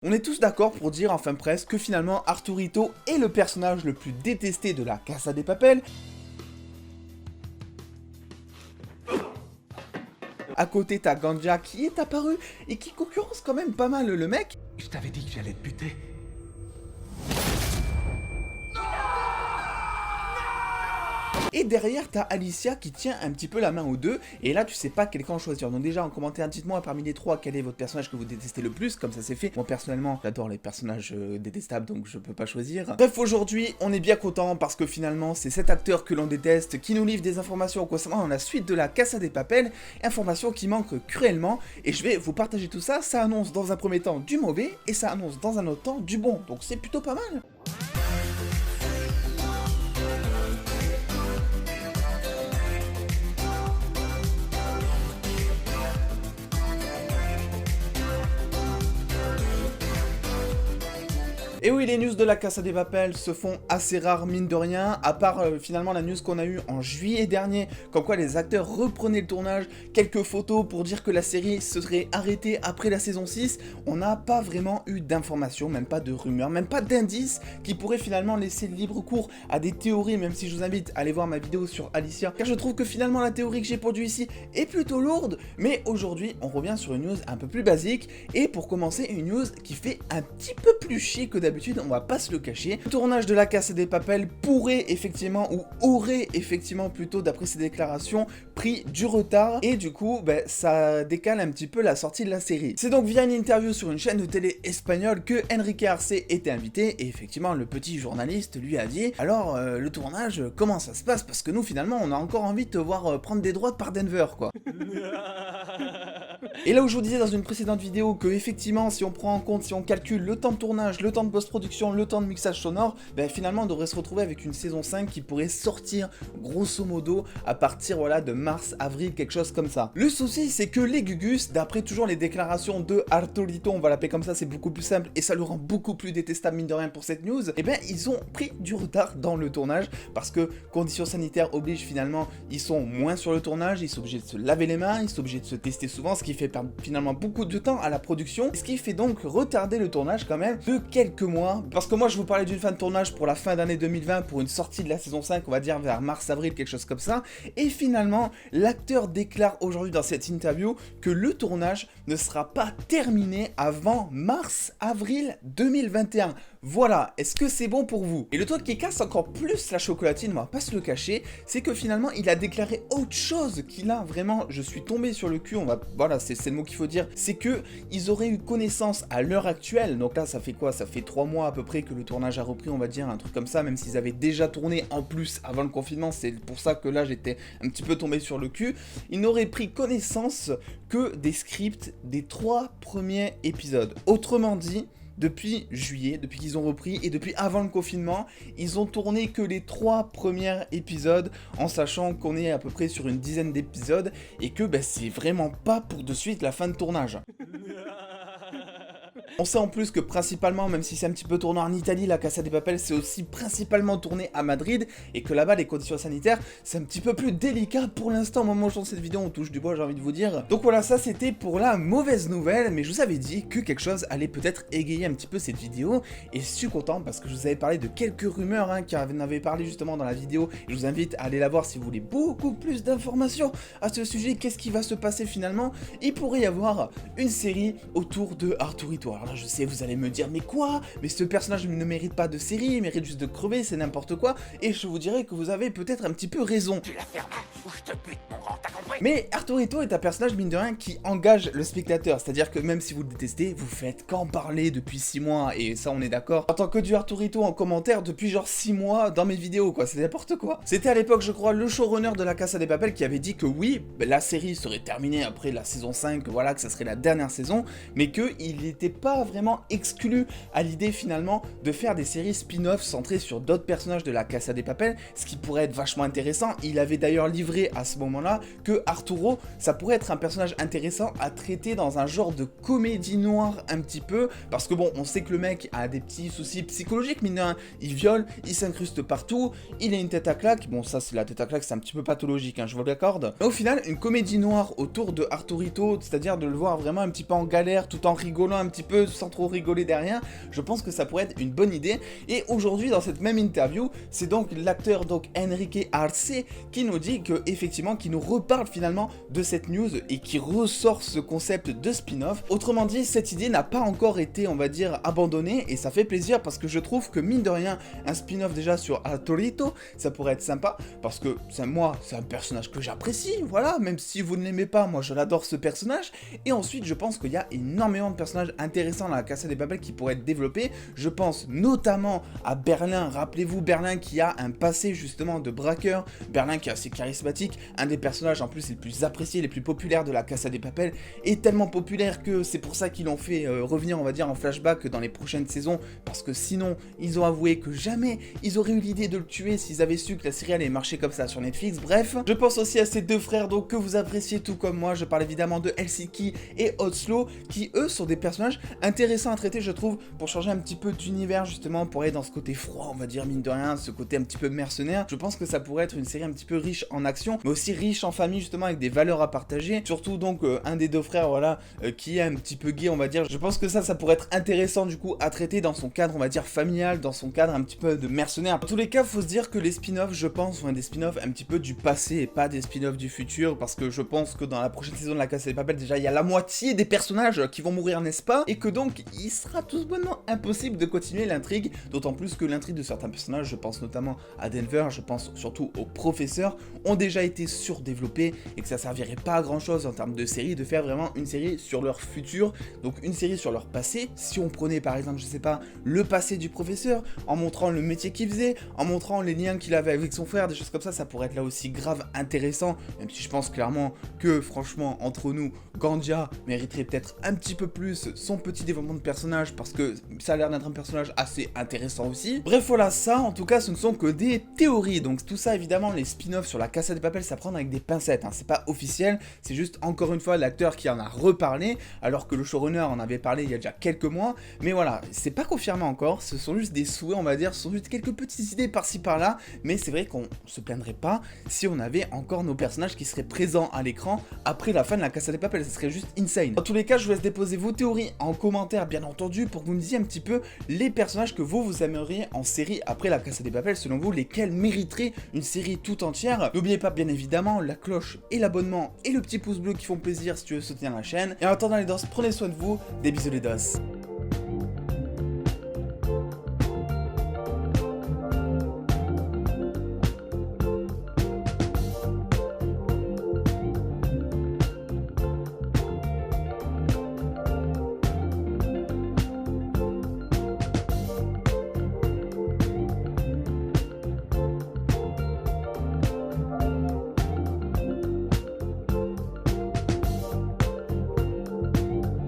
On est tous d'accord pour dire, enfin presque, que finalement Arturito est le personnage le plus détesté de la Casa de Papel. À côté, t'as Ganja qui est apparu et qui concurrence quand même pas mal le mec. Je t'avais dit que j'allais te buter. Et derrière, t'as Alicia qui tient un petit peu la main aux deux, et là tu sais pas quel camp choisir. Donc déjà en commentaire, dites-moi parmi les trois quel est votre personnage que vous détestez le plus, comme ça c'est fait. Moi personnellement, j'adore les personnages détestables, donc je peux pas choisir. Bref, aujourd'hui, on est bien content parce que finalement, c'est cet acteur que l'on déteste qui nous livre des informations concernant la suite de la Casa de Papel, informations qui manquent cruellement, et je vais vous partager tout ça. Ça annonce dans un premier temps du mauvais, et ça annonce dans un autre temps du bon, donc c'est plutôt pas mal. Et oui, les news de la Casa de Papel se font assez rares, mine de rien, à part finalement la news qu'on a eue en juillet dernier, comme quoi les acteurs reprenaient le tournage, quelques photos pour dire que la série serait arrêtée après la saison 6, on n'a pas vraiment eu d'informations, même pas de rumeurs, même pas d'indices qui pourraient finalement laisser libre cours à des théories, même si je vous invite à aller voir ma vidéo sur Alicia, car je trouve que finalement la théorie que j'ai produite ici est plutôt lourde, mais aujourd'hui on revient sur une news un peu plus basique, et pour commencer une news qui fait un petit peu plus chier que d'habitude, on va pas se le cacher. Le tournage de la Casa de Papel pourrait effectivement, ou aurait effectivement plutôt, d'après ses déclarations, pris du retard, et du coup, ça décale un petit peu la sortie de la série. C'est donc via une interview sur une chaîne de télé espagnole que Enrique Arce était invité, et effectivement, le petit journaliste lui a dit « Alors, le tournage, comment ça se passe? Parce que nous, finalement, on a encore envie de te voir prendre des droites par Denver, quoi. » Et là où je vous disais dans une précédente vidéo que effectivement si on prend en compte, si on calcule le temps de tournage, le temps de post-production, le temps de mixage sonore, finalement on devrait se retrouver avec une saison 5 qui pourrait sortir grosso modo à partir de mars, avril, quelque chose comme ça. Le souci c'est que les Gugus, d'après toujours les déclarations de Arturito, on va l'appeler comme ça, c'est beaucoup plus simple et ça le rend beaucoup plus détestable mine de rien pour cette news, ils ont pris du retard dans le tournage parce que conditions sanitaires obligent, finalement ils sont moins sur le tournage, ils sont obligés de se laver les mains, ils sont obligés de se tester souvent, ce qui fait perdre finalement beaucoup de temps à la production, ce qui fait donc retarder le tournage quand même de quelques mois, parce que moi je vous parlais d'une fin de tournage pour la fin d'année 2020 pour une sortie de la saison 5, on va dire vers mars-avril, quelque chose comme ça, et finalement l'acteur déclare aujourd'hui dans cette interview que le tournage ne sera pas terminé avant mars-avril 2021. Voilà, est-ce que c'est bon pour vous? Et le truc qui casse encore plus la chocolatine, on va pas se le cacher, c'est que finalement il a déclaré autre chose qui là vraiment, je suis tombé sur le cul, voilà, c'est le mot qu'il faut dire, c'est que ils auraient eu connaissance à l'heure actuelle, donc là ça fait quoi? Ça fait 3 mois à peu près que le tournage a repris, on va dire, un truc comme ça, même s'ils avaient déjà tourné en plus avant le confinement, c'est pour ça que là j'étais un petit peu tombé sur le cul. Ils n'auraient pris connaissance que des scripts des 3 premiers épisodes. Autrement dit, depuis juillet, depuis qu'ils ont repris, et depuis avant le confinement, ils ont tourné que les 3 premiers épisodes, en sachant qu'on est à peu près sur une dizaine d'épisodes, et que c'est vraiment pas pour de suite la fin de tournage. On sait en plus que principalement, même si c'est un petit peu tourné en Italie, la Casa de Papel, c'est aussi principalement tourné à Madrid, et que là-bas, les conditions sanitaires, c'est un petit peu plus délicat pour l'instant. Au moment où je tourne cette vidéo, on touche du bois, j'ai envie de vous dire. Donc voilà, ça c'était pour la mauvaise nouvelle, mais je vous avais dit que quelque chose allait peut-être égayer un petit peu cette vidéo, et je suis content parce que je vous avais parlé de quelques rumeurs qui en avaient parlé justement dans la vidéo, et je vous invite à aller la voir si vous voulez beaucoup plus d'informations à ce sujet. Qu'est-ce qui va se passer finalement? Il pourrait y avoir une série autour de Arturito. Alors là, je sais, vous allez me dire, mais quoi? Mais ce personnage ne mérite pas de série, il mérite juste de crever, c'est n'importe quoi. Et je vous dirais que vous avez peut-être un petit peu raison. Tu la fermes ou je te bute, mon grand, t'as compris? Mais Arturito est un personnage, mine de rien, qui engage le spectateur. C'est-à-dire que même si vous le détestez, vous faites qu'en parler depuis 6 mois, et ça on est d'accord. En tant que du Arturito en commentaire depuis genre 6 mois dans mes vidéos, quoi, c'est n'importe quoi. C'était à l'époque, je crois, le showrunner de la Casa de Papel qui avait dit que oui, la série serait terminée après la saison 5, voilà, que ça serait la dernière saison, mais qu'il n'était pas vraiment exclu à l'idée finalement de faire des séries spin-off centrées sur d'autres personnages de la Casa de Papel, ce qui pourrait être vachement intéressant. Il avait d'ailleurs livré à ce moment-là que Arturo, ça pourrait être un personnage intéressant à traiter dans un genre de comédie noire un petit peu, parce que bon, on sait que le mec a des petits soucis psychologiques, mine de rien, il viole, il s'incruste partout, il a une tête à claque, bon ça c'est la tête à claque, c'est un petit peu pathologique, je vous l'accorde. Mais au final, une comédie noire autour de Arturito, c'est-à-dire de le voir vraiment un petit peu en galère, tout en rigolant un petit peu, peu sans trop rigoler derrière, je pense que ça pourrait être une bonne idée. Et aujourd'hui dans cette même interview, c'est donc l'acteur Enrique Arce qui nous dit que effectivement, qui nous reparle finalement de cette news et qui ressort ce concept de spin-off. Autrement dit, cette idée n'a pas encore été, on va dire, abandonnée, et ça fait plaisir parce que je trouve que mine de rien, un spin-off déjà sur Torito, ça pourrait être sympa parce que moi, c'est un personnage que j'apprécie, voilà, même si vous ne l'aimez pas, moi je l'adore ce personnage. Et ensuite, je pense qu'il y a énormément de personnages intéressants dans la Casa de Papel qui pourraient être développés. Je pense notamment à Berlin. Rappelez-vous Berlin qui a un passé justement de braqueur, Berlin qui est assez charismatique, un des personnages en plus les plus appréciés, les plus populaires de la Casa de Papel, est tellement populaire que c'est pour ça qu'ils l'ont fait revenir, on va dire, en flashback dans les prochaines saisons, parce que sinon ils ont avoué que jamais ils auraient eu l'idée de le tuer s'ils avaient su que la série allait marcher comme ça sur Netflix. Bref, je pense aussi à ces deux frères donc que vous appréciez tout comme moi. Je parle évidemment de Helsinki et Otslo, qui eux sont des personnages intéressants à traiter, je trouve, pour changer un petit peu d'univers justement, pour aller dans ce côté froid, on va dire, mine de rien, ce côté un petit peu mercenaire. Je pense que ça pourrait être une série un petit peu riche en action, mais aussi riche en famille justement, avec des valeurs à partager. Surtout donc un des deux frères, voilà, qui est un petit peu gay, on va dire. Je pense que ça pourrait être intéressant du coup à traiter dans son cadre, on va dire, familial, dans son cadre un petit peu de mercenaire. En tous les cas, faut se dire que les spin-offs, je pense, vont être des spin-offs un petit peu du passé et pas des spin-offs du futur, parce que je pense que dans la prochaine saison de la Casa de Papel, déjà il y a la moitié des personnages qui vont mourir, n'est-ce pas? Et que donc il sera tout bonnement impossible de continuer l'intrigue, d'autant plus que l'intrigue de certains personnages, je pense notamment à Denver, je pense surtout au professeur, ont déjà été surdéveloppés et que ça servirait pas à grand chose en termes de série de faire vraiment une série sur leur futur, donc une série sur leur passé. Si on prenait par exemple, je sais pas, le passé du professeur, en montrant le métier qu'il faisait, en montrant les liens qu'il avait avec son frère, des choses comme ça pourrait être là aussi grave intéressant, même si je pense clairement que franchement entre nous, Gandia mériterait peut-être un petit peu plus son petit développement de personnage, parce que ça a l'air d'être un personnage assez intéressant aussi. Bref voilà, ça en tout cas ce ne sont que des théories, donc tout ça évidemment les spin-offs sur la Casa de Papel, ça prend avec des pincettes, hein. C'est pas officiel, c'est juste encore une fois l'acteur qui en a reparlé, alors que le showrunner en avait parlé il y a déjà quelques mois, mais voilà, c'est pas confirmé encore, ce sont juste des souhaits, on va dire, ce sont juste quelques petites idées par-ci par-là, mais c'est vrai qu'on se plaindrait pas si on avait encore nos personnages qui seraient présents à l'écran après la fin de la Casa de Papel, ça serait juste insane. En tous les cas, je vous laisse déposer vos théories en commentaire, bien entendu, pour que vous me disiez un petit peu les personnages que vous aimeriez en série après la Casa de Papel, selon vous, lesquels mériteraient une série tout entière. N'oubliez pas, bien évidemment, la cloche et l'abonnement et le petit pouce bleu qui font plaisir si tu veux soutenir la chaîne. Et en attendant les dos, prenez soin de vous, des bisous les dos.